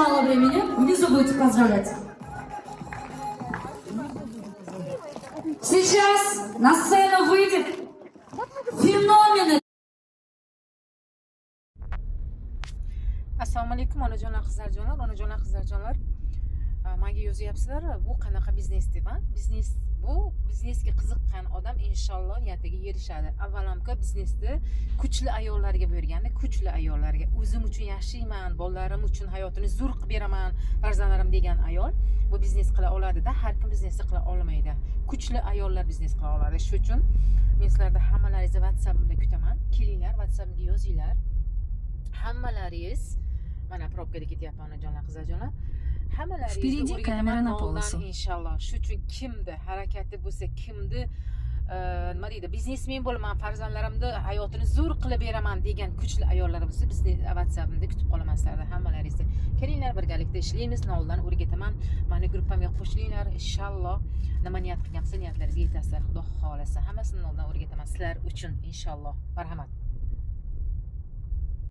максимального времени. Внизу будете поздравлять. Сейчас на сцену выйдет феномены. Assalomu alaykum onajonlar, qizlarjonlar, onajonlar, qizlarjonlar. Menga yozyapsizlar, bu qanaqa biznes deb, ha? Biznes bu, biznesga qiziqqan odam inshaalloh niyatiga erishadi. Avvalamko biznesni kuchli ayollarga buyurganda, kuchli ayollarga o'zim uchun yashayman, bolalarim uchun hayotini zo'r qilib beraman, farzandlarim degan ayol bu biznes qila oladi-da, har kim biznesni qila olmaydi. Kuchli ayollar biznes qila oladi. Shuning uchun men sizlarni hammalaringizni WhatsAppimda kutaman. Kelinglar, WhatsAppimga yozinglar. Hammalaringiz mana probkada ketyapman onajonlar, qizlarjonlar. Впереди камера на полосу. Inshaalloh. Shu uchun kimdi harakati bo'lsa, kimdi nima deydi, biznesmen bo'laman, farzandlarimni hayotini zo'r qilib beraman degan kuchli ayollar bo'lsa, bizni WhatsAppimda kutib qolaman sizlarni hammalaringizni. Kelinglar, birgalikda ishlaymiz, noldan o'rgataman. Mani gruppamga qo'shilinglar, inshaalloh. Nima niyat qilgansiz, niyatlaringizga yetasizlar, Xudo xolasa. Hammasini noldan o'rgataman sizlar uchun inshaalloh. Marhamat.